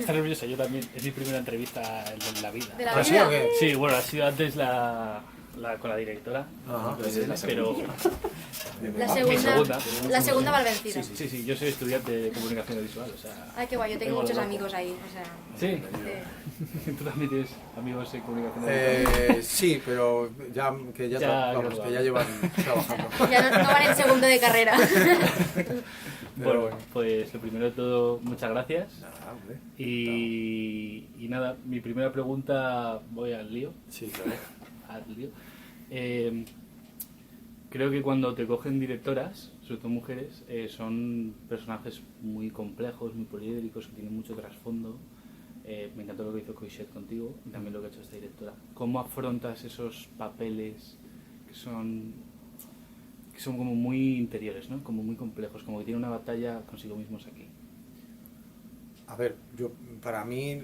Está nerviosa, yo también. Es mi primera entrevista en la vida. ¿De la ¿Ah, sí vida? o qué? Sí, bueno, ha sido antes con la directora, Ajá. pero La mi segunda. La segunda va vencida. Sí, yo soy estudiante de comunicación audiovisual, o sea... Ay, qué guay, yo tengo vengo muchos loco. amigos ahí, o sea... ¿Sí? sí. ¿Tú también tienes amigos en comunicación audiovisual? Sí, pero ya Ya, que ya llevan trabajando. Ya no van en segundo de carrera. Bueno, bueno. pues lo primero de todo, muchas gracias. Nada, hombre. Y nada, mi primera pregunta, voy al lío. Sí, claro. Al lío. Creo que cuando te cogen directoras, sobre todo mujeres, son personajes muy complejos, muy poliédricos, que tienen mucho trasfondo. Me encantó lo que hizo Coixet contigo y también lo que ha hecho esta directora. ¿Cómo afrontas esos papeles que son como muy interiores, ¿no? Como muy complejos, como que tienen una batalla consigo mismos aquí? A ver, para mí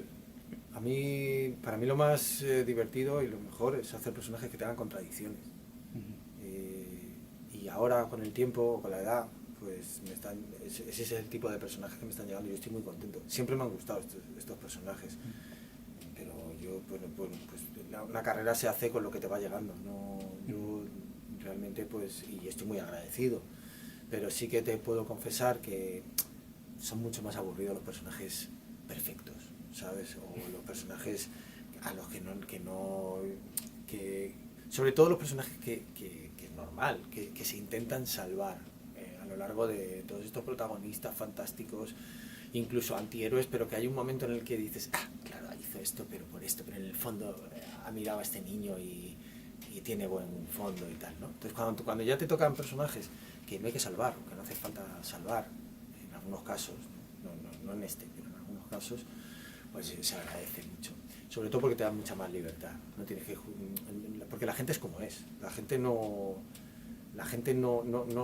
lo más divertido y lo mejor es hacer personajes que tengan contradicciones. Y ahora con el tiempo, con la edad, pues ese es el tipo de personajes que me están llegando y yo estoy muy contento. Siempre me han gustado estos personajes, pero yo, pues la carrera se hace con lo que te va llegando, ¿no? Yo realmente, pues, y estoy muy agradecido, pero sí que te puedo confesar que son mucho más aburridos los personajes perfectos, ¿sabes? O los personajes a los sobre todo los personajes que es normal, que se intentan salvar a lo largo de todos estos protagonistas fantásticos, incluso antihéroes, pero que hay un momento en el que dices, claro, hizo esto, pero por esto, pero en el fondo ha mirado a este niño y tiene buen fondo y tal, ¿no? Entonces cuando ya te tocan personajes que no hay que salvar, que no hace falta salvar, en algunos casos, no en este, pero en algunos casos, pues se agradece mucho. Sobre todo porque te da mucha más libertad. No tienes que porque la gente es como es. La gente no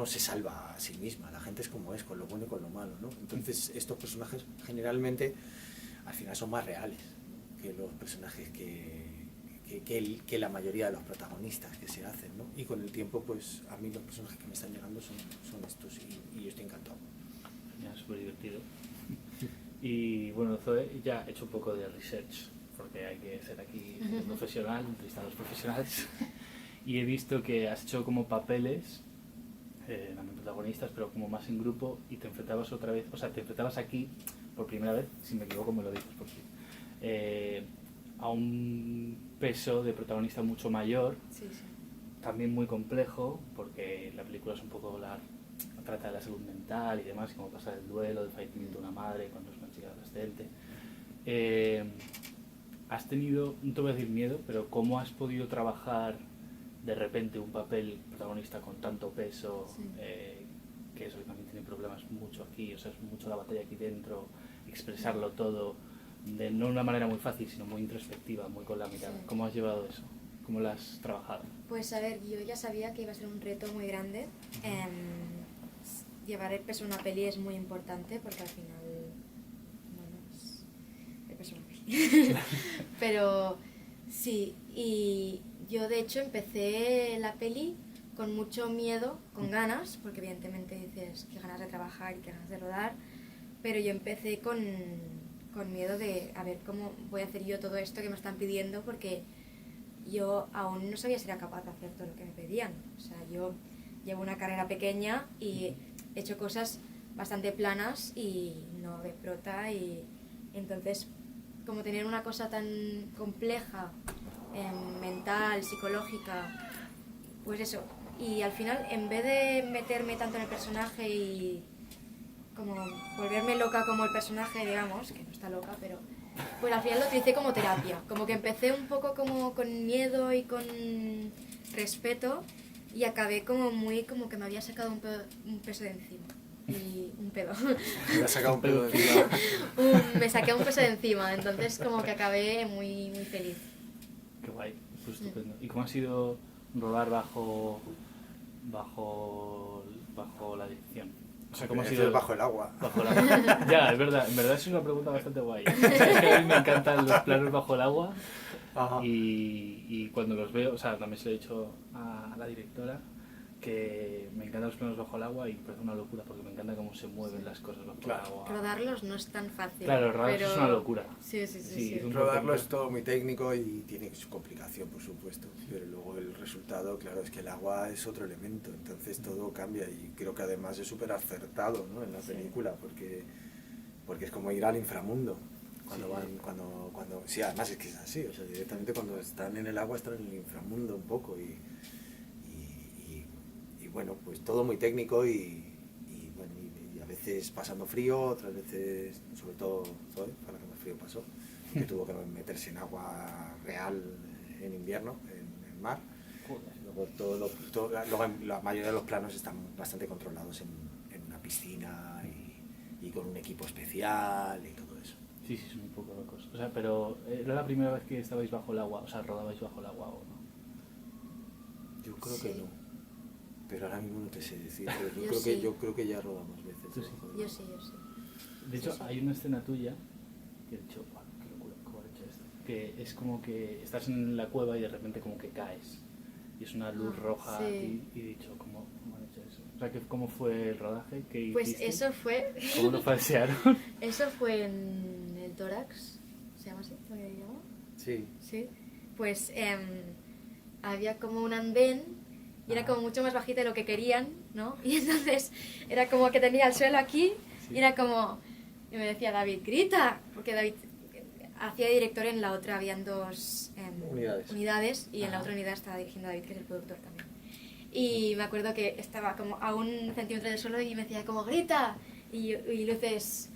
se salva a sí misma. La gente es como es, con lo bueno y con lo malo, ¿no? Entonces estos personajes generalmente al final son más reales, ¿no? Que los personajes que la mayoría de los protagonistas que se hacen, ¿no? Y con el tiempo, pues a mí los personajes que me están llegando son estos y yo estoy encantado. Ya, súper divertido. Y bueno, Zoe, ya he hecho un poco de research, porque hay que ser aquí profesional, entrevistar a los profesionales. Y he visto que has hecho como papeles, también protagonistas, pero como más en grupo, y te enfrentabas otra vez, o sea, te enfrentabas aquí por primera vez, si me equivoco me lo dices por ti, a un peso de protagonista mucho mayor, Sí. también muy complejo, porque la película es un poco trata de la salud mental y demás, como pasa el duelo, el fallecimiento de una madre cuando es una chica adolescente. Has tenido, no te voy a decir miedo, pero ¿cómo has podido trabajar de repente un papel protagonista con tanto peso, Sí. que eso también tiene problemas mucho aquí, o sea, es mucho la batalla aquí dentro, expresarlo todo, no de una manera muy fácil, sino muy introspectiva, muy con la mirada? Sí. ¿Cómo has llevado eso? ¿Cómo lo has trabajado? Pues a ver, yo ya sabía que iba a ser un reto muy grande. Llevar el peso en una peli es muy importante porque al final, bueno, el peso en una peli. Pero sí, y yo de hecho empecé la peli con mucho miedo, con ganas, porque evidentemente dices que ganas de trabajar y que ganas de rodar, pero yo empecé con miedo de a ver cómo voy a hacer yo todo esto que me están pidiendo, porque yo aún no sabía si era capaz de hacer todo lo que me pedían. O sea, yo llevo una carrera pequeña y he hecho cosas bastante planas y no de prota, y entonces como tener una cosa tan compleja, mental, psicológica, pues eso. Y al final, en vez de meterme tanto en el personaje y como volverme loca como el personaje, digamos, que no está loca, pero pues al final lo utilicé como terapia. Como que empecé un poco como con miedo y con respeto y acabé como que me había sacado un peso de encima. Y un pedo. Me ha sacado un pedo de encima. Me saqué un peso de encima, entonces como que acabé muy, muy feliz. Qué guay, pues estupendo. ¿Y cómo ha sido rodar bajo la dirección? O sea, ¿cómo ha sido bajo el agua? Bajo el agua. Ya, es verdad, en verdad es una pregunta bastante guay. Es que a mí me encantan los planos bajo el agua. Ajá. Y cuando los veo, o sea, también se lo he dicho a la directora, que me encantan los planos bajo el agua y parece una locura porque me encanta cómo se mueven las cosas bajo el agua. Rodarlos no es tan fácil. Claro, rodarlos pero... es una locura. Sí. Es un Rodarlo poco- es todo muy técnico y tiene su complicación, por supuesto, pero luego el resultado, claro, es que el agua es otro elemento, entonces todo cambia y creo que además es súper acertado, ¿no? En la película, porque es como ir al inframundo. Sí, además es que es así, o sea, directamente cuando están en el agua están en el inframundo un poco y bueno, pues todo muy técnico y a veces pasando frío, otras veces, sobre todo Zoe, para que más frío pasó, que tuvo que meterse en agua real en invierno, en el mar. Luego, la mayoría de los planos están bastante controlados en una piscina y con un equipo especial y todo eso. Sí, es un poco locos. O sea, pero ¿era la primera vez que estabais bajo el agua? O sea, rodabais bajo el agua o no? Yo creo Sí. que no. Pero ahora mismo no te sé decir, pero Yo yo creo que ya rodamos veces. Tú sí. debajo del Yo agua. sí. De hecho, Sí. hay una escena tuya que he dicho, "Buah, qué locura, ¿cómo han hecho esto?". Que es como que estás en la cueva y de repente como que caes. Y es una luz roja sí. aquí, y he dicho, ¿cómo han hecho eso? O sea, ¿cómo fue el rodaje? ¿Qué Pues hiciste? eso fue... ¿Cómo lo falsearon? Eso fue en el tórax, ¿se llama así? ¿Lo que llamo? Sí. Sí. Pues había como un andén y era como mucho más bajito de lo que querían, ¿no? Y entonces era como que tenía el suelo aquí y era como... Y me decía David, grita, porque David hacía director en la otra, habían dos unidades y en la otra unidad estaba dirigiendo David, que es el productor también. Y me acuerdo que estaba como a 1 centímetro del suelo y me decía como, grita, y luces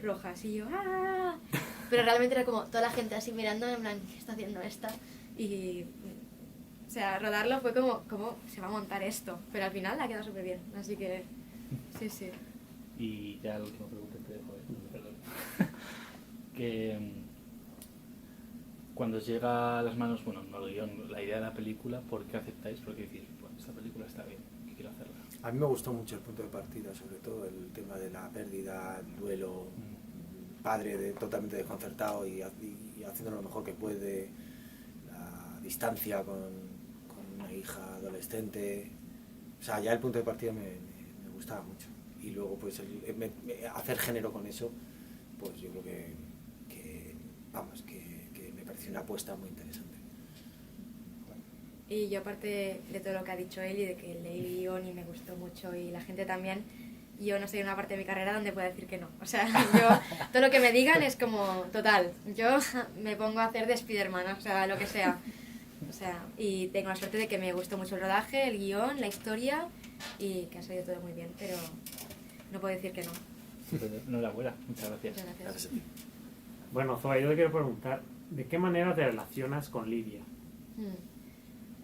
rojas, y yo, ¡ah! Pero realmente era como toda la gente así mirando, en plan, ¿qué está haciendo esta? Y, o sea, rodarlo fue como, ¿cómo se va a montar esto? Pero al final ha quedado súper bien, así que, sí. Y ya la última pregunta te dejo, perdón. Que cuando os llega a las manos, bueno, no el guión, la idea de la película, ¿por qué aceptáis? Porque decís, bueno, esta película está bien, que quiero hacerla. A mí me gustó mucho el punto de partida, sobre todo el tema de la pérdida, el duelo, padre totalmente desconcertado y haciendo lo mejor que puede, la distancia con una hija adolescente. O sea, ya el punto de partida me gustaba mucho. Y luego, pues, hacer género con eso, pues yo creo que me pareció una apuesta muy interesante. Y yo, aparte de todo lo que ha dicho él y de que leí el guión y me gustó mucho y la gente también, yo no estoy en una parte de mi carrera donde pueda decir que no. O sea, yo, todo lo que me digan es como, total, yo me pongo a hacer de Spiderman, o sea, lo que sea. O sea, y tengo la suerte de que me gustó mucho el rodaje, el guión, la historia y que ha salido todo muy bien, pero no puedo decir que no. Enhorabuena, muchas gracias. Muchas gracias. Gracias a ti. Bueno, Zoe, yo te quiero preguntar, ¿de qué manera te relacionas con Lidia?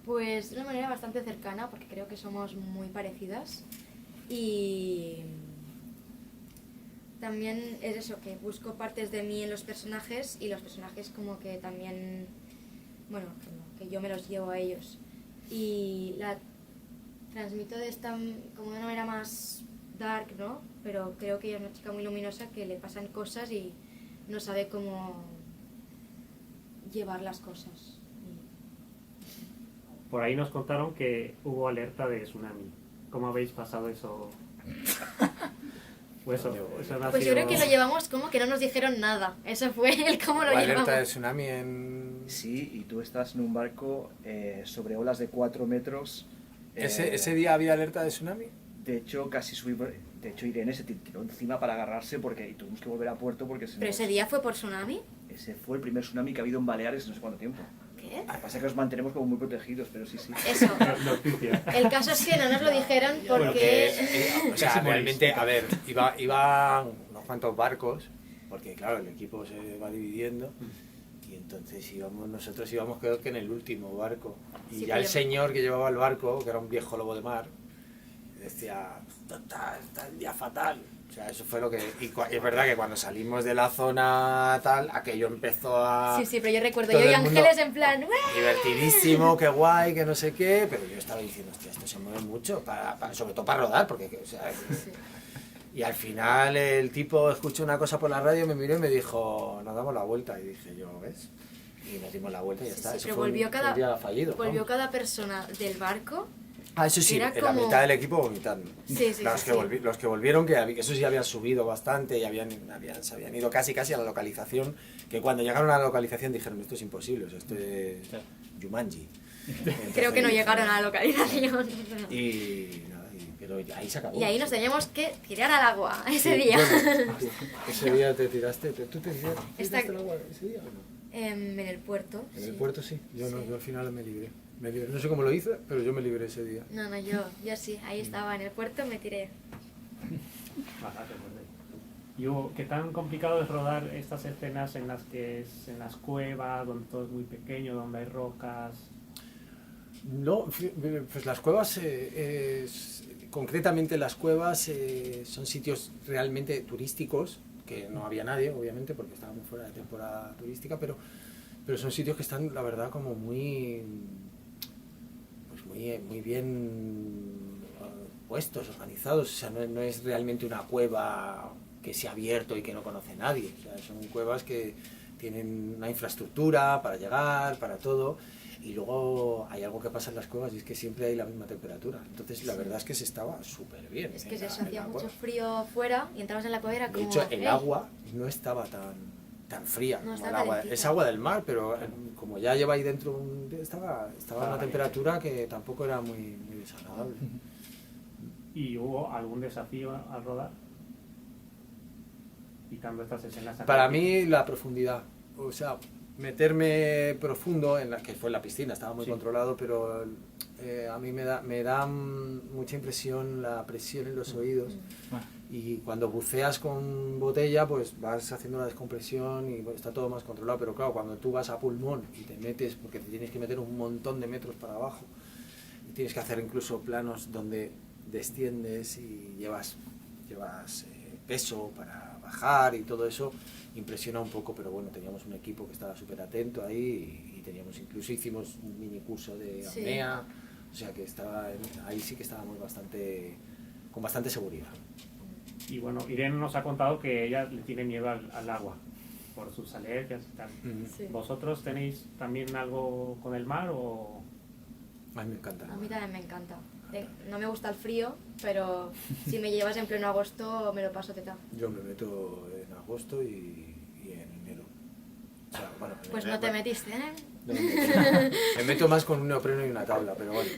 Pues de una manera bastante cercana, porque creo que somos muy parecidas. Y también es eso, que busco partes de mí en los personajes y los personajes como que también, bueno, que yo me los llevo a ellos. Y la transmito como de una manera más dark, ¿no? Pero creo que ella es una chica muy luminosa que le pasan cosas y no sabe cómo llevar las cosas. Por ahí nos contaron que hubo alerta de tsunami. ¿Cómo habéis pasado eso? Pues eso no ha Pues yo sido- creo que lo llevamos como que no nos dijeron nada. Eso fue el cómo lo La llevamos. alerta de tsunami en... Sí, y tú estás en un barco sobre olas de 4 metros. ¿Ese día había alerta de tsunami? De hecho, casi subimos. De hecho, Irene se tiró encima para agarrarse porque y tuvimos que volver a puerto porque Pero ese día fue por tsunami. Ese fue el primer tsunami que ha habido en Baleares en no sé cuánto tiempo. ¿Qué? Lo que pasa es que nos mantenemos como muy protegidos, pero sí. Eso. Noticia. El caso es que no nos lo dijeron Bueno, porque... o sea, realmente, a ver, iban unos cuantos barcos, porque claro, el equipo se va dividiendo, y entonces nosotros íbamos creo que en el último barco. Y Sí, ya el pero- señor que llevaba el barco, que era un viejo lobo de mar, decía, está el día fatal. O sea, eso fue lo que... es verdad que cuando salimos de la zona tal, aquello empezó a... Sí, pero yo recuerdo, todo yo y el mundo- Ángeles en plan... "¡Uah!". Divertidísimo, qué guay, que no sé qué, pero yo estaba diciendo, hostia, esto se mueve mucho, sobre todo para rodar, porque, o sea, Sí. y al final el tipo escuchó una cosa por la radio, me miró y me dijo, nos damos la vuelta, y dije yo, ¿ves? Y nos dimos la vuelta y ya Sí, está, sí, eso pero fue volvió un día fallido. Volvió vamos. cada persona del barco Ah, eso sí, Era en la como- mitad del equipo vomitando. Sí, sí, los, sí, que sí. los que volvieron, que eso sí habían subido bastante y se habían ido casi a la localización, que cuando llegaron a la localización dijeron, esto es imposible, o sea, esto es Claro. Jumanji. Creo que no Entonces, llegaron a la localización. Y nada, pero ahí se acabó. Y ahí nos teníamos que tirar al agua ese Sí, día. bueno, ese día te tiraste, ¿tú te Esta- tiraste al agua ese día o no? En el puerto. En sí. el puerto sí, yo no, Sí. yo al final me libré. No sé cómo lo hice, pero yo me libré ese día. No, yo sí, ahí estaba en el puerto, me tiré. Ojalá te acuerdes. Y Hugo, ¿qué tan complicado es rodar estas escenas en las que es en las cuevas, donde todo es muy pequeño, donde hay rocas? No, pues las cuevas, concretamente las cuevas, son sitios realmente turísticos, que no había nadie, obviamente, porque estábamos fuera de temporada turística, pero son sitios que están, la verdad, como muy bien puestos, organizados. O sea, no es realmente una cueva que se ha abierto y que no conoce nadie. O sea, son cuevas que tienen una infraestructura para llegar, para todo. Y luego hay algo que pasa en las cuevas y es que siempre hay la misma temperatura. Entonces la verdad es que se estaba súper bien. Es que en se la hacía mucho cueva. frío fuera y entramos en la cueva y era De como... hecho, el "Ey". agua no estaba tan fría No, como estaba el agua. calentita. Es agua del mar, pero como ya lleva ahí dentro, estaba a una bien. temperatura que tampoco era muy desagradable. ¿Y hubo algún desafío al rodar? Quitando estas escenas. Para acuáticas. mí la profundidad, o sea, meterme profundo, que fue en la piscina, estaba muy Sí. controlado, pero a mí me da mucha impresión la presión en los oídos. Ah, Y cuando buceas con botella, pues vas haciendo una descompresión y bueno, está todo más controlado. Pero claro, cuando tú vas a pulmón y te metes, porque te tienes que meter un montón de metros para abajo, y tienes que hacer incluso planos donde desciendes y llevas peso para bajar y todo eso, impresiona un poco. Pero bueno, teníamos un equipo que estaba súper atento ahí y hicimos un mini curso de Sí. apnea, o sea que ahí sí que estábamos con bastante seguridad. Y bueno, Irene nos ha contado que ella le tiene miedo al agua por sus alergias y tal. Sí. ¿Vosotros tenéis también algo con el mar o...? A mí me encanta. A mí también me encanta. No me gusta el frío, pero si me llevas en pleno agosto me lo paso teta. Yo me meto en agosto y en enero. O sea, bueno, Pues no te metiste, ¿eh? no me meto más con un neopreno y una tabla, pero bueno.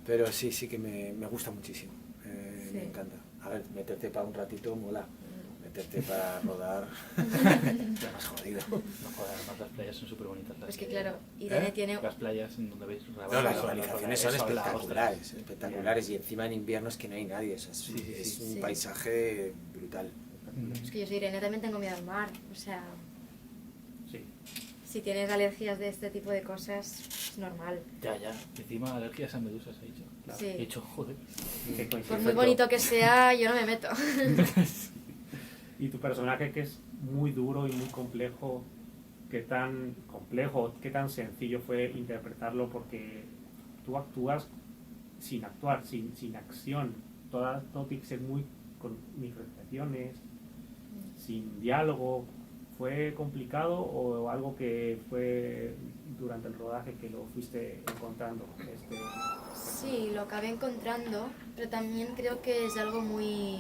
Pero sí que me gusta muchísimo. Sí. Me encanta. A ver, meterte para un ratito mola. Meterte para rodar, ya más jodido. no joder, además las playas son súper bonitas. Pues que claro, Irene ¿Eh? tiene... Las playas en donde veis No, las localizaciones son eso, la espectaculares, ostra. espectaculares, y encima en invierno es que no hay nadie, o sea, es un Sí. paisaje brutal. Es que yo soy Irene, también tengo miedo al mar. O sea, Sí. si tienes alergias de este tipo de cosas, es normal. Ya. Encima alergias a medusas he dicho. Sí. He dicho, joder. Qué Por coincidencia. muy bonito que sea, yo no me meto. Y tu personaje, que es muy duro y muy complejo, ¿qué tan complejo, qué tan sencillo fue interpretarlo? Porque tú actúas sin actuar, sin acción. Todo tiene que ser muy con microexpresiones, sin diálogo. ¿Fue complicado o algo que fue durante el rodaje que lo fuiste encontrando? Sí, lo acabé encontrando, pero también creo que es algo muy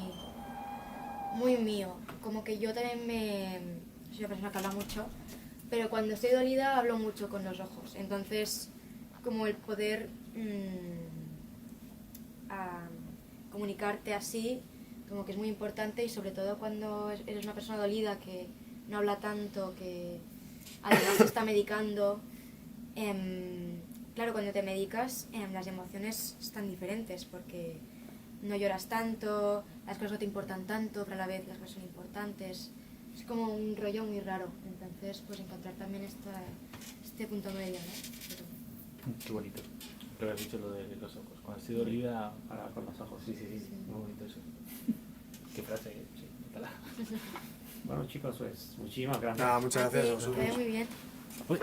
mío. Como que yo también soy una persona que habla mucho, pero cuando estoy dolida hablo mucho con los ojos. Entonces, como el poder comunicarte así, como que es muy importante, y sobre todo cuando eres una persona dolida que no habla tanto, que además se está medicando. Claro, cuando te medicas, las emociones están diferentes porque no lloras tanto, las cosas no te importan tanto, pero a la vez las cosas son importantes. Es como un rollo muy raro. Entonces, pues encontrar también este punto medio, ¿no? Qué bonito. Creo que has dicho lo de los ojos. Cuando estoy dolida, Hablar con los ojos. sí. Muy bonito eso. Qué frase, sí. Métala. Bueno, chicos, pues muchísimas gracias. Nada, muchas A ti, gracias a que vaya vosotros. muy bien. Uy.